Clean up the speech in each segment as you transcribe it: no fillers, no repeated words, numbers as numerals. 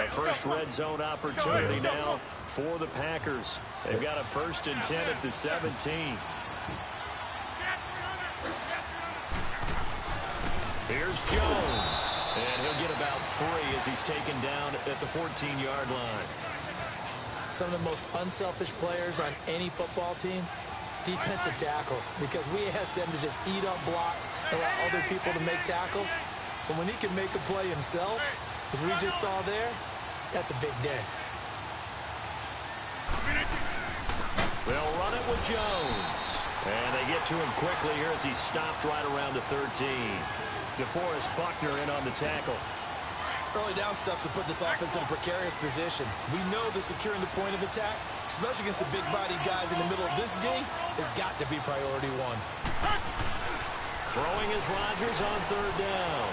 A first red zone opportunity now for the Packers. They've got a 1st and 10 at the 17. Here's Jones. And he'll get about 3 as he's taken down at the 14-yard line. Some of the most unselfish players on any football team, defensive tackles, because we ask them to just eat up blocks and allow other people to make tackles. But when he can make a play himself, as we just saw there, that's a big day. They'll run it with Jones. And they get to him quickly here as he's stopped right around the 13. DeForest Buckner in on the tackle. Early down stuffs have put this offense in a precarious position. We know that securing the point of attack, especially against the big-bodied guys in the middle of this D, has got to be priority 1. Throwing is Rodgers on 3rd down.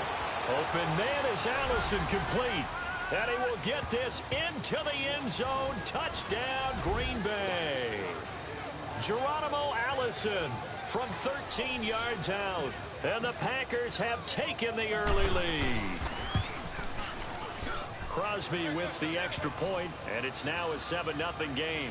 Open man is Allison, complete. And he will get this into the end zone. Touchdown, Green Bay. Geronimo Allison from 13 yards out. And the Packers have taken the early lead. Crosby with the extra point, and it's now a 7-0 game.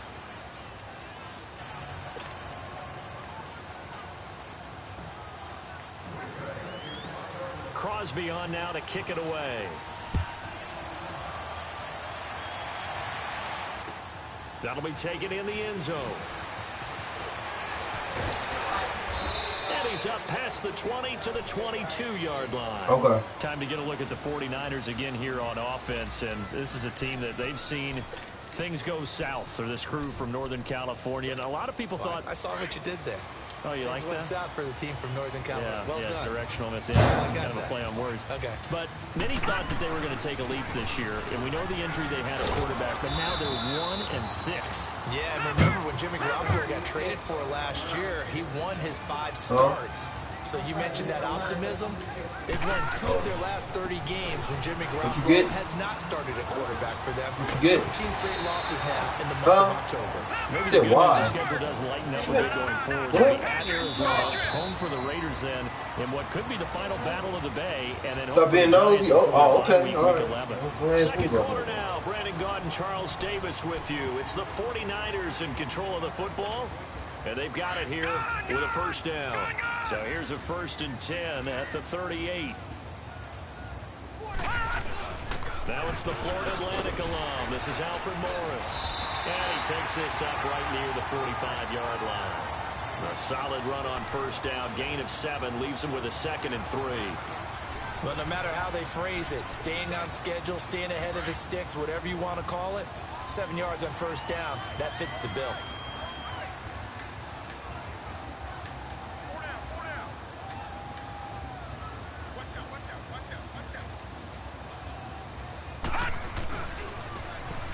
Crosby on now to kick it away. That'll be taken in the end zone. And he's up past the 20 to the 22-yard line. Okay. Time to get a look at the 49ers again here on offense. And this is a team that they've seen things go south for this crew from Northern California. And a lot of people thought... I saw what you did there. Oh, you like that? What's out for the team from Northern California? Yeah, well done. Directional miss. I got kind of a play on words. Okay. But many thought that they were going to take a leap this year, and we know the injury they had at quarterback, but now they're 1-6. Yeah, and remember when Jimmy Garoppolo got traded for last year, he won his 5 starts. So you mentioned that optimism. They've won 2 of their last 30 games when Jimmy Garoppolo has not started a quarterback for them. 13 straight losses now in the month of October. Maybe the good news, the schedule does lighten up a bit going forward. They'll be at Arizona, home for the Raiders then, in what could be the final battle of the Bay, and then stop being nosy. Okay. All right. Second quarter now. Brandon Gaudin, Charles Davis with you. It's the 49ers in control of the football. And they've got it here with a first down. So here's a 1st and 10 at the 38. Now it's the Florida Atlantic alum. This is Alfred Morris. And he takes this up right near the 45-yard line. A solid run on first down. Gain of 7 leaves him with a 2nd and 3. But no matter how they phrase it, staying on schedule, staying ahead of the sticks, whatever you want to call it, 7 yards on first down, that fits the bill.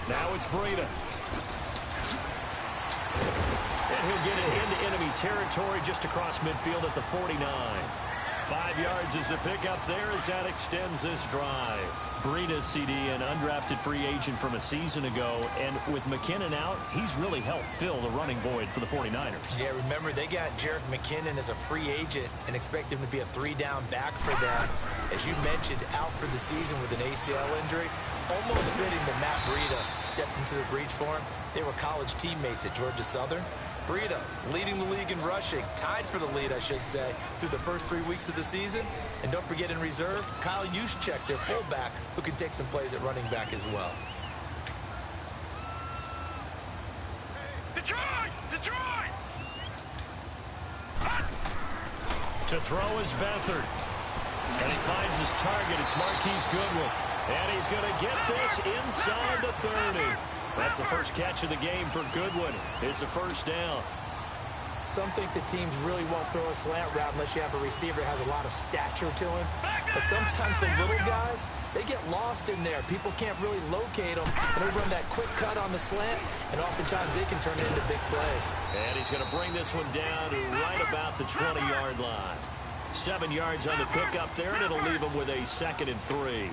Now it's Breida. And he'll get it into enemy territory just across midfield at the 49. 5 yards is the pickup there as that extends this drive. Breida, CD, an undrafted free agent from a season ago. And with McKinnon out, he's really helped fill the running void for the 49ers. Yeah, remember, they got Jerick McKinnon as a free agent and expect him to be a 3-down back for them. As you mentioned, out for the season with an ACL injury. Almost fitting that Matt Breida stepped into the breach for him. They were college teammates at Georgia Southern. Breida leading the league in rushing, tied for the lead, I should say, through the first 3 weeks of the season. And don't forget in reserve, Kyle Juszczyk, their fullback, who can take some plays at running back as well. Detroit! Detroit! To throw is Beathard. And he finds his target. It's Marquise Goodwin. And he's going to get this inside the 30. That's the first catch of the game for Goodwin. It's a first down. Some think the teams really won't throw a slant route unless you have a receiver that has a lot of stature to him. But sometimes the little guys, they get lost in there. People can't really locate them. And they run that quick cut on the slant, and oftentimes they can turn it into big plays. And he's going to bring this one down to right about the 20-yard line. 7 yards on the pickup there, and it'll leave him with a 2nd and 3.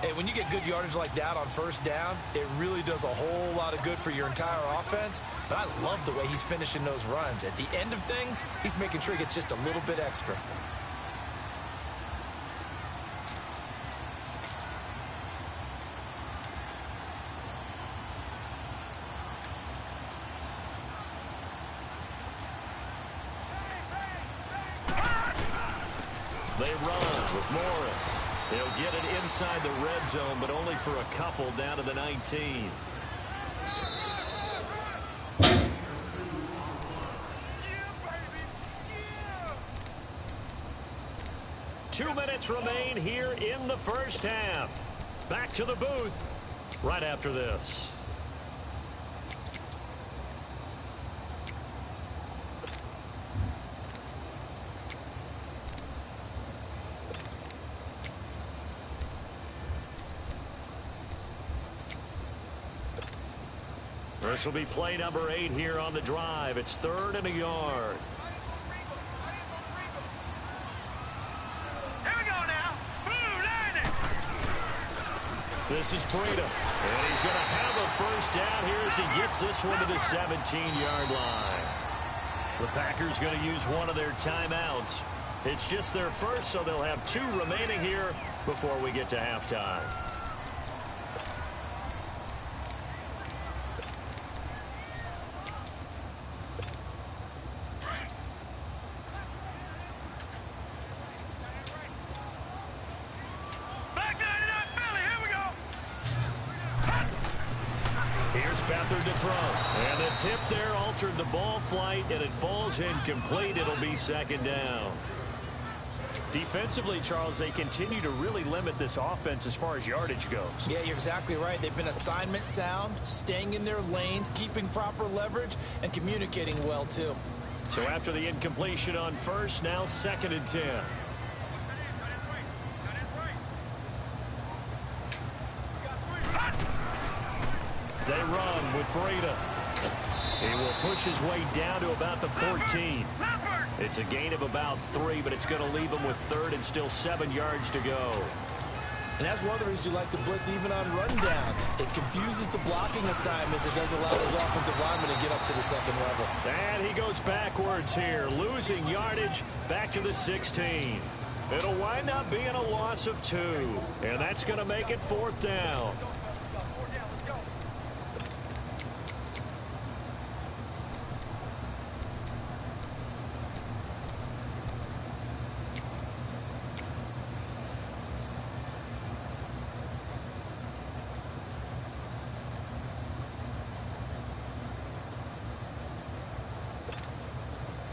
Hey, when you get good yardage like that on first down, it really does a whole lot of good for your entire offense. But I love the way he's finishing those runs. At the end of things, he's making sure he gets just a little bit extra. They run with Morris. He'll get it inside the red zone, but only for a couple down to the 19. Two minutes remain here in the first half. Back to the booth right after this. This will be play number 8 here on the drive. It's 3rd and a yard. Here we go now. Boom, line it. This is Breida. And he's going to have a first down here as he gets this one to the 17-yard line. The Packers going to use one of their timeouts. It's just their first, so they'll have 2 remaining here before we get to halftime. Beathard to throw. And the tip there altered the ball flight, and it falls incomplete. It'll be 2nd down. Defensively, Charles, they continue to really limit this offense as far as yardage goes. Yeah, you're exactly right. They've been assignment sound, staying in their lanes, keeping proper leverage, and communicating well, too. So after the incompletion on first, now 2nd and 10. They run with Breida. He will push his way down to about the 14. It's a gain of about 3, but it's going to leave him with 3rd and still 7 yards to go. And that's one of the reasons you like to blitz even on rundowns. It confuses the blocking assignments. It doesn't allow those offensive linemen to get up to the 2nd level. And he goes backwards here, losing yardage back to the 16. It'll wind up being a loss of 2, and that's going to make it 4th down.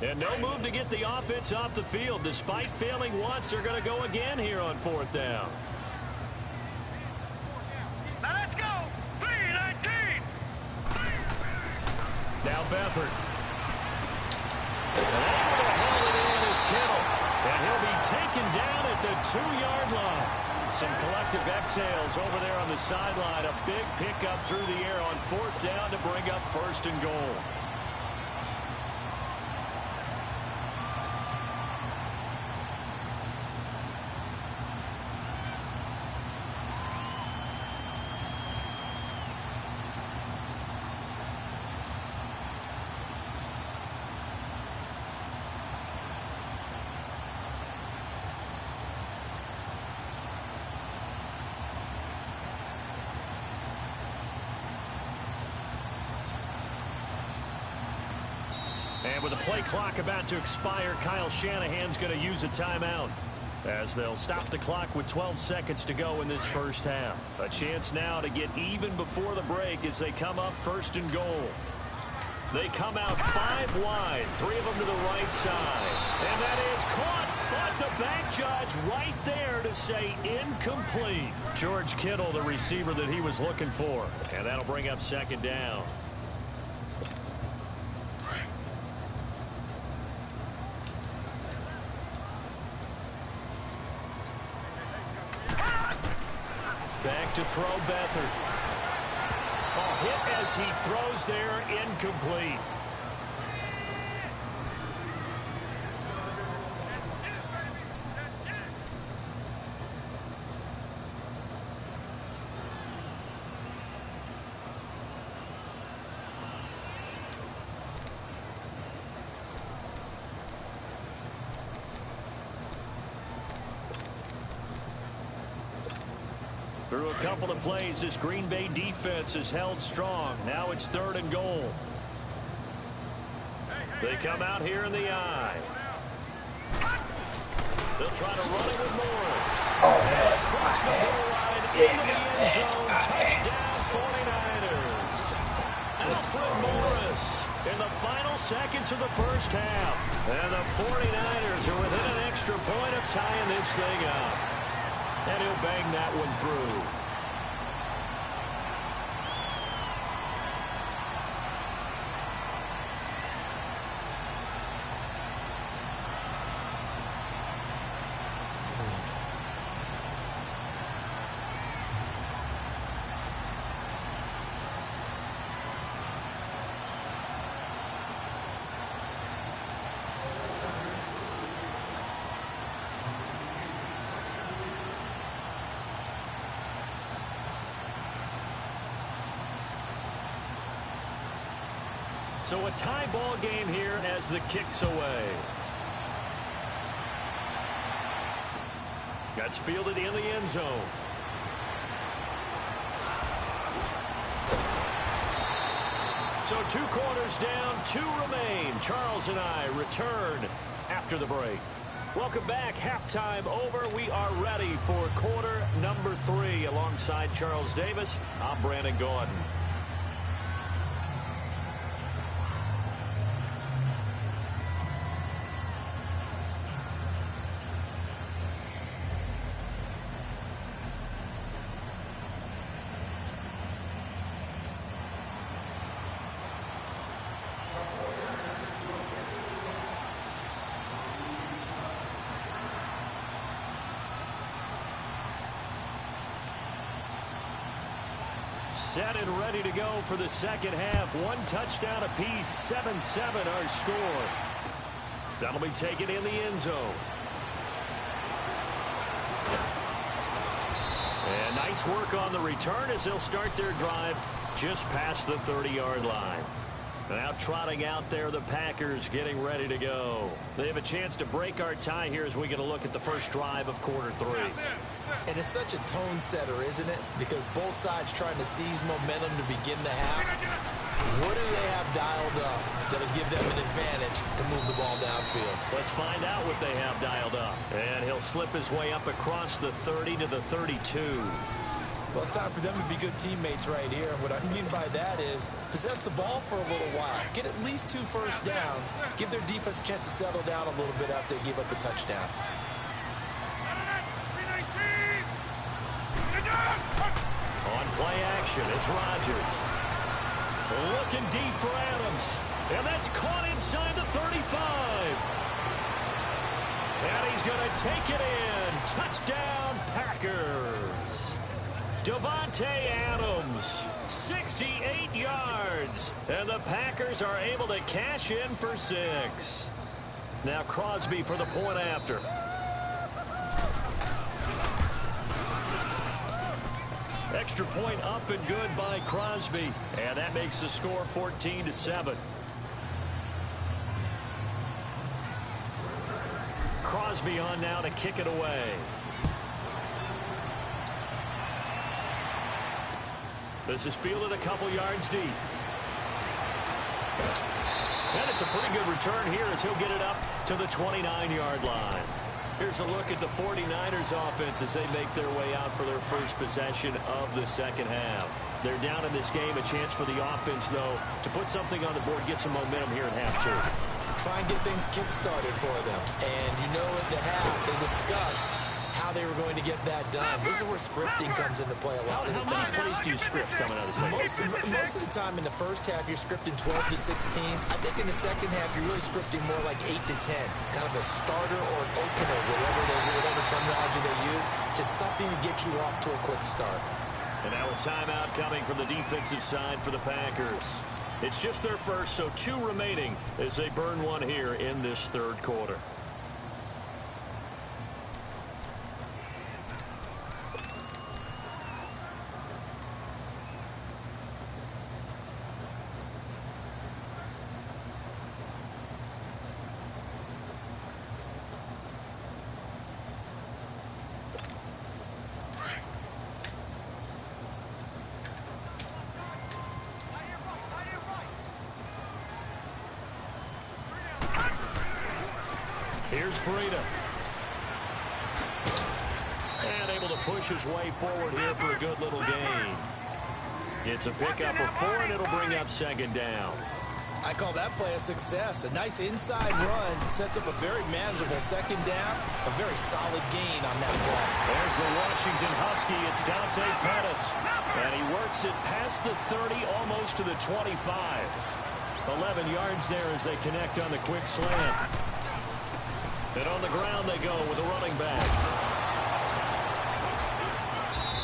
And no move to get the offense off the field. Despite failing once, they're going to go again here on 4th down. Now let's go. 3-19. Now Beathard. And able to hold it in is Kittle. And he'll be taken down at the 2-yard line. Some collective exhales over there on the sideline. A big pickup through the air on 4th down to bring up 1st and goal. And with the play clock about to expire, Kyle Shanahan's going to use a timeout as they'll stop the clock with 12 seconds to go in this first half. A chance now to get even before the break as they come up 1st and goal. They come out 5 wide, 3 of them to the right side. And that is caught, but the back judge right there to say incomplete. George Kittle, the receiver that he was looking for. And that'll bring up 2nd down. Back to throw Beathard. A hit as he throws there, incomplete. Through a couple of plays, this Green Bay defense is held strong. Now it's 3rd and goal. They come out here in the I. They'll try to run it with Morris. Oh, And across the goal line into the end zone. Touchdown 49ers. Alfred Morris in the final seconds of the first half. And the 49ers are within an extra point of tying this thing up. And he'll bang that one through. So a tie ball game here as the kick's away. That's fielded in the end zone. So 2 quarters down, 2 remain. Charles and I return after the break. Welcome back. Halftime over. We are ready for quarter number 3. Alongside Charles Davis, I'm Brandon Gordon. Set and ready to go for the second half. 1 touchdown apiece, 7-7 our score. That'll be taken in the end zone. And nice work on the return as they'll start their drive just past the 30-yard line. Now trotting out there, the Packers getting ready to go. They have a chance to break our tie here as we get a look at the first drive of quarter 3. And it's such a tone setter, isn't it? Because both sides trying to seize momentum to begin the half. What do they have dialed up that'll give them an advantage to move the ball downfield? Let's find out what they have dialed up. And he'll slip his way up across the 30 to the 32. Well, it's time for them to be good teammates right here. And what I mean by that is possess the ball for a little while. Get at least 2 first downs. Give their defense a chance to settle down a little bit after they give up a touchdown. On play action, it's Rodgers. Looking deep for Adams. And that's caught inside the 35. And he's going to take it in. Touchdown, Packers. Davante Adams, 68 yards. And the Packers are able to cash in for 6. Now Crosby for the point after. Extra point up and good by Crosby. And that makes the score 14-7. Crosby on now to kick it away. This is fielded a couple yards deep. And it's a pretty good return here as he'll get it up to the 29-yard line. Here's a look at the 49ers offense as they make their way out for their first possession of the second half. They're down in this game. A chance for the offense, though, to put something on the board, get some momentum here in half 2. Try and get things kick-started for them. And you know at the half they discussed how they were going to get that done. This is where scripting comes into play a lot of the time. How many plays do you script coming out of the second half? Most of the time in the first half, you're scripting 12 to 16. I think in the second half, you're really scripting more like 8 to 10. Kind of a starter or an opener, whatever terminology they use. Just something to get you off to a quick start. And now a timeout coming from the defensive side for the Packers. It's just their first, so 2 remaining as they burn 1 here in this third quarter. Here's Breida. push his way forward here for a good little gain. It's a pickup of 4, and it'll bring up second down. I call that play a success. A nice inside run sets up a very manageable second down. A very solid gain on that play. There's the Washington Husky. It's Dante Pettis. And he works it past the 30, almost to the 25. 11 yards there as they connect on the quick slant. And on the ground they go with a running back.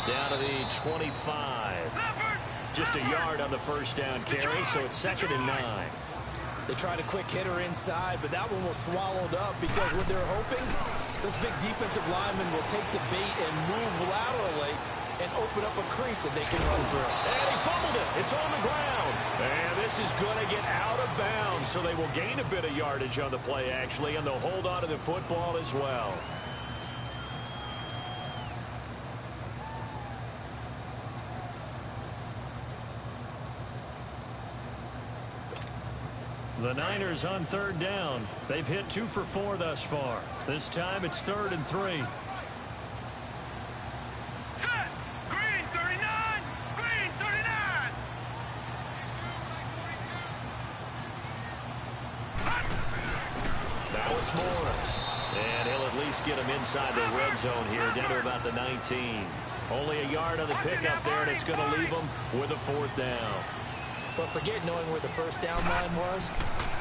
Down to the 25. Just a yard on the first down carry, so it's 2nd and 9. They tried a quick hitter inside, but that one was swallowed up because what they're hoping, this big defensive lineman will take the bait and move laterally and open up a crease that they can run through. And he fumbled it. It's on the ground. And this is going to get out of bounds, so they will gain a bit of yardage on the play, actually, and they'll hold on to the football as well. The Niners on 3rd down. They've hit 2 for 4 thus far. This time it's 3rd and 3. Set. Green 39. Green 39. That was Morris. And he'll at least get him inside the red zone here, down to about the 19. Only a yard on the pickup there, and it's going to leave him with a 4th down. But forget knowing where the first down line was.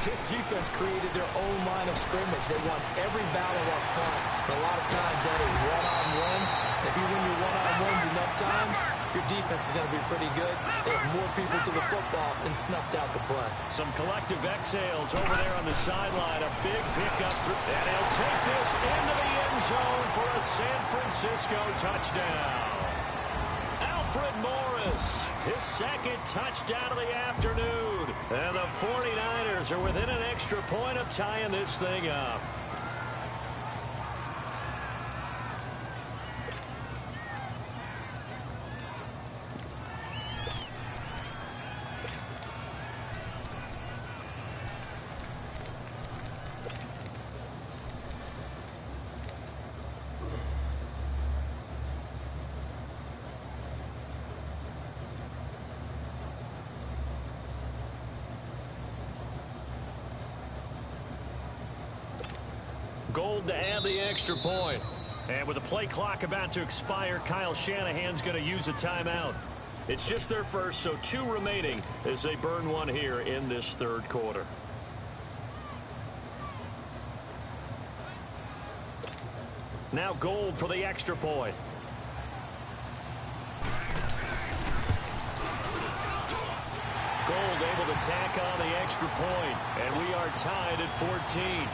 This defense created their own line of scrimmage. They won every battle up front. And a lot of times that is one-on-one. If you win your one-on-ones enough times, your defense is going to be pretty good. They have more people to the football and snuffed out the play. Some collective exhales over there on the sideline. A big pickup. And he'll take this into the end zone for a San Francisco touchdown. Alfred Morris, his 2nd touchdown of the afternoon. And the 49ers are within an extra point of tying this thing up. Gold to add the extra point. And with the play clock about to expire, Kyle Shanahan's going to use a timeout. It's just their first, so 2 remaining as they burn one here in this 3rd quarter. Now Gold for the extra point. Gold able to tack on the extra point, and we are tied at 14.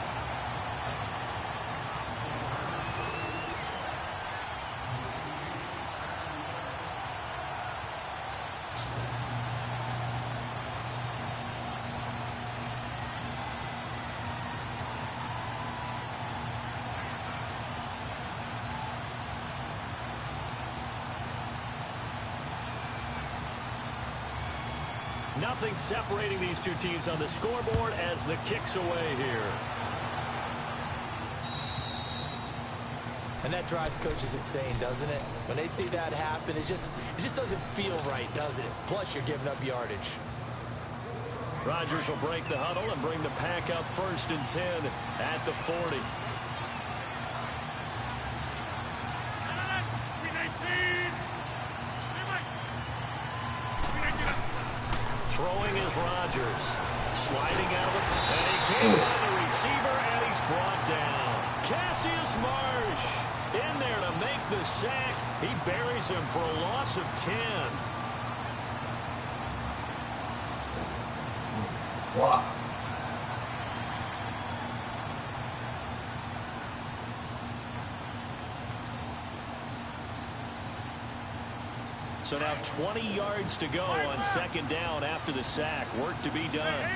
Nothing separating these two teams on the scoreboard as the kick's away here. And that drives coaches insane, doesn't it? When they see that happen, it just doesn't feel right, does it? Plus, you're giving up yardage. Rodgers will break the huddle and bring the pack up 1st and 10 at the 40. Throwing is Rodgers. Sliding out of the... And he can't find the receiver, and he's brought down. Cassius Marsh in there to make the sack. He buries him for a loss of 10. Wow. So now 20 yards to go on 2nd down after the sack. Work to be done.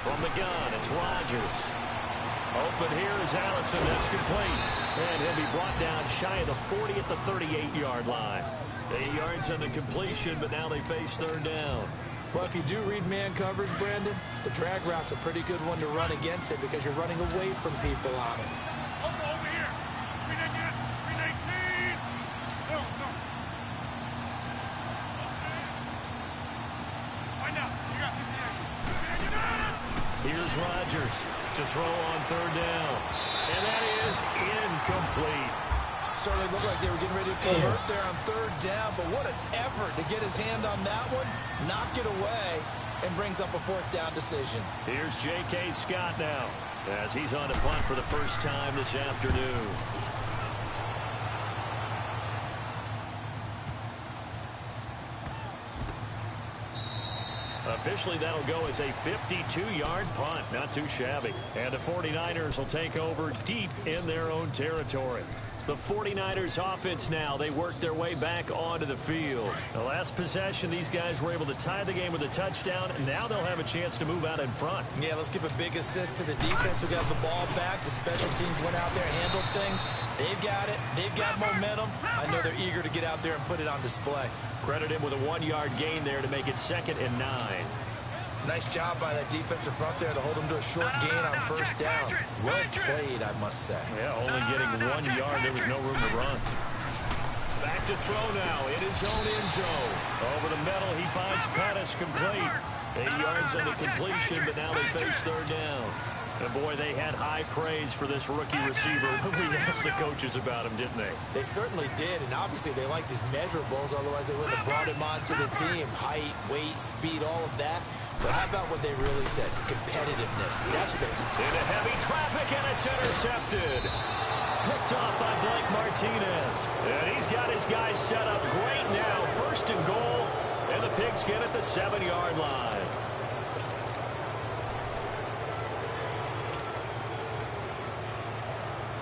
From the gun, it's Rodgers. Open here is Allison. That's complete. And he'll be brought down shy of the 40 at the 38-yard line. 8 yards on the completion, but now they face 3rd down. Well, if you do read man coverage, Brandon, the drag route's a pretty good one to run against it because you're running away from people on it. Over here. 319. Go. Find out. You got 58. Here's Rodgers to throw on third down. And that is incomplete. Certainly looked like they were getting ready to convert there on third down, but what an effort to get his hand on that one, knock it away, and brings up a fourth down decision. Here's J.K. Scott now as he's on to punt for the first time this afternoon. Officially, that'll go as a 52-yard punt. Not too shabby. And the 49ers will take over deep in their own territory. The 49ers offense now, they work their way back onto the field. The last possession, these guys were able to tie the game with a touchdown, and now they'll have a chance to move out in front. Yeah, let's give a big assist to the defense who got the ball back. The special teams went out there and handled things. They've got it. They've got momentum. I know they're eager to get out there and put it on display. Credit him with a 1-yard gain there to make it 2nd and 9. Nice job by that defensive front there to hold them to a short gain on first down. Well played, I must say. Yeah, only getting 1 yard. There was no room to run. Back to throw now in his own end zone. Over the middle, he finds Pettis complete. 8 yards on the completion, but now they face third down. And boy, they had high praise for this rookie receiver when we asked the coaches about him, didn't they? They certainly did, and obviously they liked his measurables, otherwise they wouldn't have brought him onto the team. Height, weight, speed, all of that. But how about what they really said? Competitiveness. That's what they... Into heavy traffic, and it's intercepted. Picked off by Blake Martinez. And he's got his guys set up great now. 1st and goal, and the Pigskin at the 7-yard line.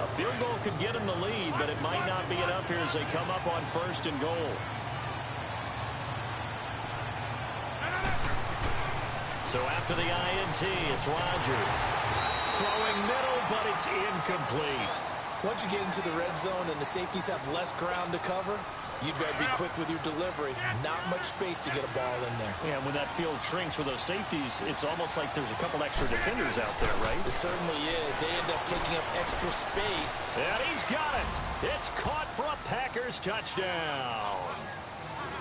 A field goal could get them the lead, but it might not be enough here as they come up on 1st and goal. So after the INT, it's Rodgers. Throwing middle, but it's incomplete. Once you get into the red zone and the safeties have less ground to cover, you'd better be quick with your delivery. Not much space to get a ball in there. Yeah, when that field shrinks with those safeties, it's almost like there's a couple extra defenders out there, right? It certainly is. They end up taking up extra space. And he's got it. It's caught for a Packers touchdown.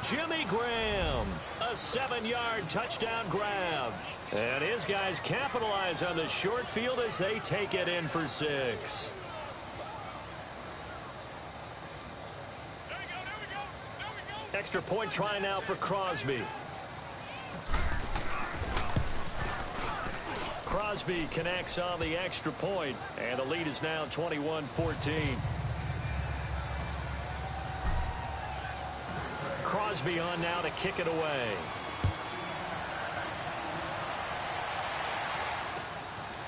Jimmy Graham, a 7-yard touchdown grab. And his guys capitalize on the short field as they take it in for 6. There we go. Extra point try now for Crosby. Crosby connects on the extra point, and the lead is now 21-14. Crosby on now to kick it away.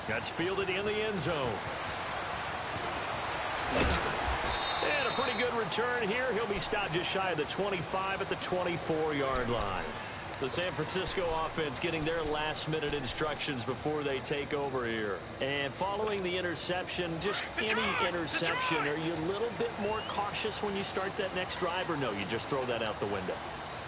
That's fielded in the end zone. And a pretty good return here. He'll be stopped just shy of the 25 at the 24-yard line. The San Francisco offense getting their last-minute instructions before they take over here. And following the interception, just any interception, are you a little bit more cautious when you start that next drive, or no, you just throw that out the window?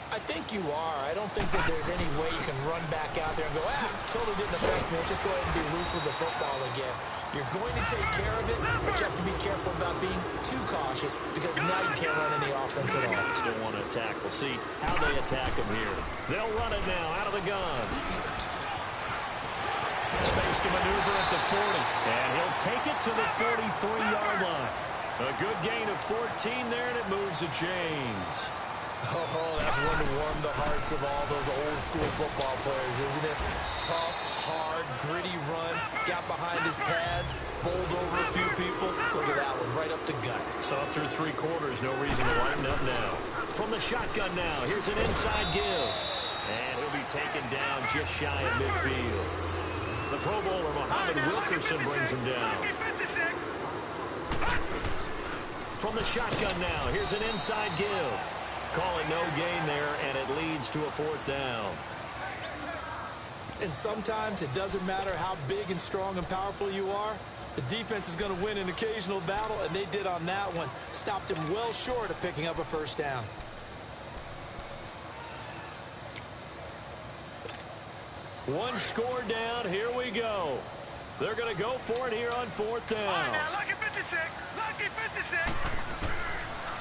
I think you are. I don't think that there's any way you can run back out there and go, totally didn't affect me. Just go ahead and be loose with the football again. You're going to take care of it, but you have to be careful about being too cautious because now you can't run any offense at all. Still want to attack. We'll see how they attack him here. They'll run it now out of the gun. Space to maneuver at the 40, and he'll take it to the 43-yard line. A good gain of 14 there, and it moves the chains. Oh, that's one to warm the hearts of all those old-school football players, isn't it? Tough, hard, gritty run, got behind his pads, bowled over a few people. Look at that one, right up the gut. So up through 3 quarters, no reason to lighten up now. From the shotgun now, here's an inside give. And he'll be taken down just shy of midfield. The Pro Bowler, Muhammad Wilkerson, brings him down. From the shotgun now, here's an inside give. Call it no gain there, and it leads to a 4th down. And sometimes it doesn't matter how big and strong and powerful you are. The defense is going to win an occasional battle, and they did on that one. Stopped him well short of picking up a 1st down. One score down. Here we go. They're going to go for it here on 4th down. All right, now, lucky 56. Lucky 56.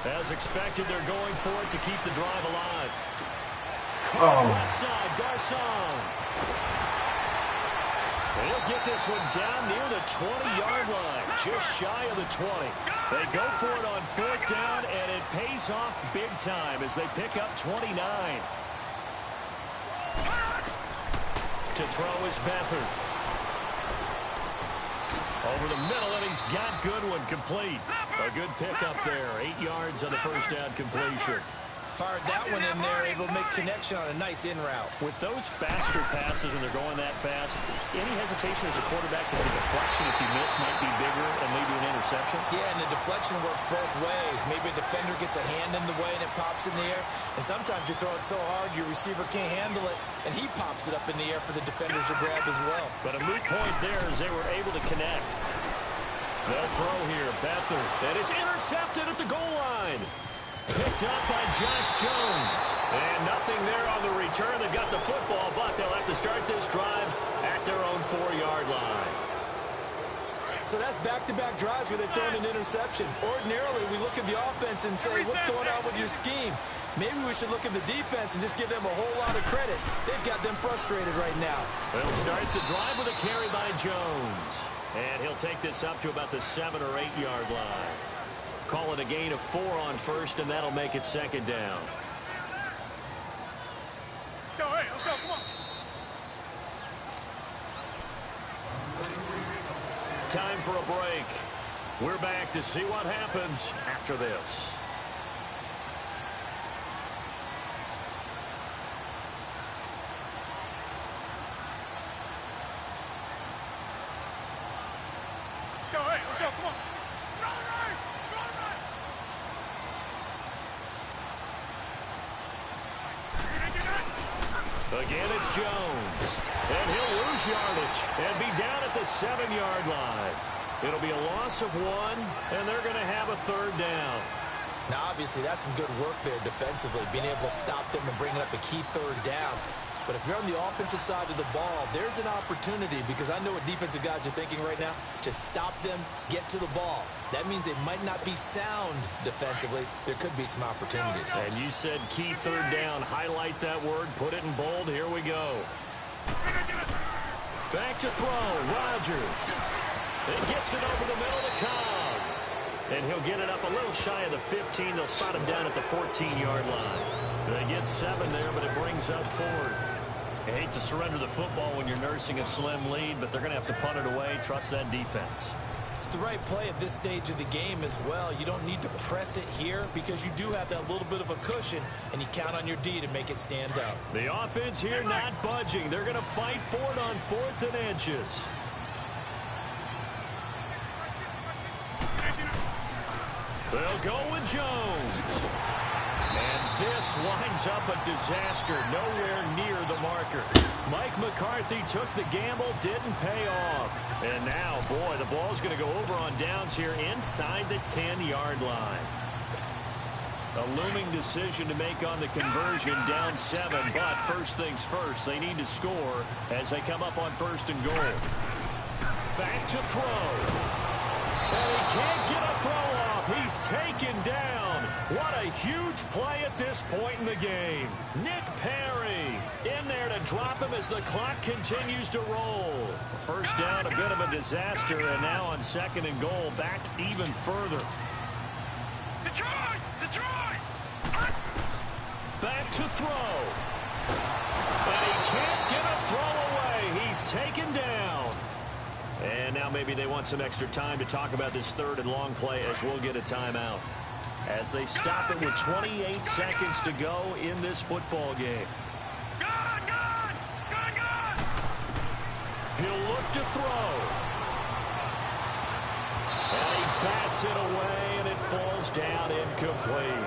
As expected, they're going for it to keep the drive alive. Oh. Left side, Garcon. He'll get this one down near the 20-yard line, just shy of the 20. They go for it on 4th down, and it pays off big time as they pick up 29. To throw is Beathard. Over the middle, and he's got Goodwin complete. A good pickup there. 8 yards on the first down completion. Fired that one in there, able to make connection on a nice in route. With those faster passes and they're going that fast, any hesitation as a quarterback that the deflection, if you miss, might be bigger and lead to an interception? Yeah, and the deflection works both ways. Maybe a defender gets a hand in the way and it pops in the air. And sometimes you throw it so hard your receiver can't handle it, and he pops it up in the air for the defenders to grab as well. But a moot point there as they were able to connect. They'll throw here, Beathard. That is intercepted at the goal line. Picked up by Josh Jones. And nothing there on the return. They got the football, but they'll have to start this drive at their own 4-yard line. So that's back-to-back drives where they've thrown an interception. Ordinarily, we look at the offense and say, what's going on with your scheme? Maybe we should look at the defense and just give them a whole lot of credit. They've got them frustrated right now. They'll start the drive with a carry by Jones. And he'll take this up to about the 7- or 8-yard line. Call it a gain of 4 on 1st, and that'll make it 2nd down. Yo, hey, let's go, come on. Time for a break. We're back to see what happens after this. Yo, hey, let's go, come on. Again, it's Jones. And he'll lose yardage and be down at the 7-yard line. It'll be a loss of 1, and they're going to have a 3rd down. Now, obviously, that's some good work there defensively, being able to stop them and bringing up a key 3rd down. But if you're on the offensive side of the ball, there's an opportunity, because I know what defensive guys are thinking right now. Just stop them, get to the ball. That means they might not be sound defensively. There could be some opportunities. And you said key 3rd down. Highlight that word. Put it in bold. Here we go. Back to throw. Rodgers. It gets it over the middle to Cobb. And he'll get it up a little shy of the 15. They'll spot him down at the 14-yard line. They get 7 there, but it brings up 4th. You hate to surrender the football when you're nursing a slim lead, but they're going to have to punt it away. Trust that defense. It's the right play at this stage of the game as well. You don't need to press it here because you do have that little bit of a cushion, and you count on your D to make it stand up. The offense here not budging. They're going to fight for it on 4th and inches. They'll go with Jones. And this winds up a disaster. Nowhere near the marker. Mike McCarthy took the gamble, didn't pay off. And now, boy, the ball's going to go over on downs here inside the 10-yard line. A looming decision to make on the conversion, down 7. But first things first, they need to score as they come up on 1st and goal. Back to throw. And he can't get a throw off. He's taken down. What a huge play at this point in the game. Nick Perry in there to drop him as the clock continues to roll. First down, a bit of a disaster, and now on 2nd and goal, back even further. Detroit! Detroit! Back to throw. And he can't get a throw away. He's taken down. And now maybe they want some extra time to talk about this 3rd and long play as we'll get a timeout. As they stop it with 28 seconds to go in this football game. He'll look to throw. And he bats it away, and it falls down incomplete.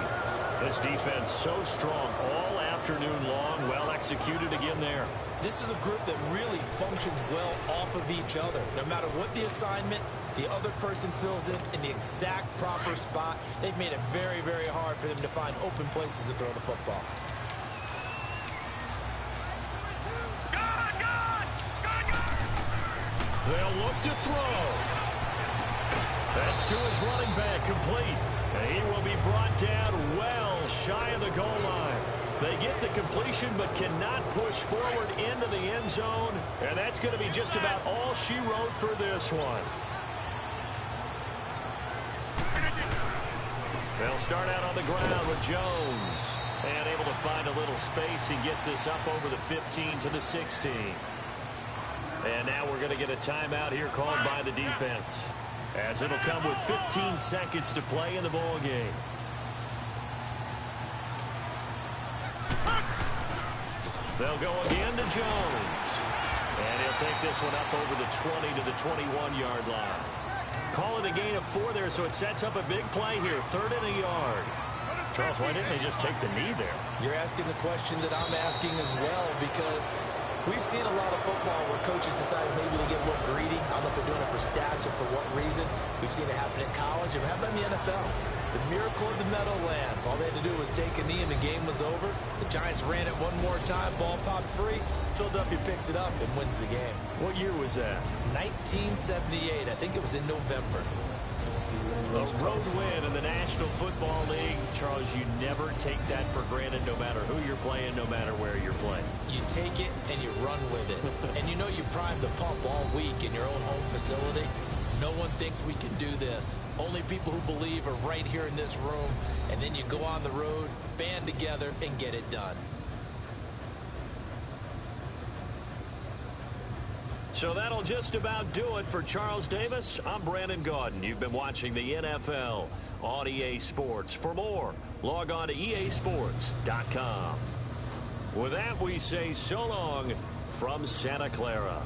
This defense so strong all afternoon long. Well executed again there. This is a group that really functions well off of each other. No matter what the assignment, the other person fills in the exact proper spot. They've made it very, very hard for them to find open places to throw the football. God! They'll look to throw. That's to his running back, complete. And he will be brought down well shy of the goal line. They get the completion but cannot push forward into the end zone. And that's going to be just about all she wrote for this one. They'll start out on the ground with Jones. And able to find a little space. He gets us up over the 15 to the 16. And now we're going to get a timeout here called by the defense, as it'll come with 15 seconds to play in the ball game. They'll go again to Jones. And he'll take this one up over the 20 to the 21-yard line. Call it a gain of 4 there, so it sets up a big play here. 3rd and a yard. Charles, why didn't they just take the knee there? You're asking the question that I'm asking as well, because we've seen a lot of football where coaches decide maybe to get a little greedy. I don't know if they're doing it for stats or for what reason. We've seen it happen in college and happen in the NFL. The miracle of the Meadowlands. All they had to do was take a knee and the game was over. The Giants ran it one more time. Ball popped free. Philadelphia picks it up and wins the game. What year was that? 1978. I think it was in November. A road win in the National Football League. Charles, you never take that for granted, no matter who you're playing, no matter where you're playing. You take it and you run with it. And you know you primed the pump all week in your own home facility. No one thinks we can do this. Only people who believe are right here in this room. And then you go on the road, band together, and get it done. So that'll just about do it for Charles Davis. I'm Brandon Gaudin. You've been watching the NFL on EA Sports. For more, log on to easports.com. With that, we say so long from Santa Clara.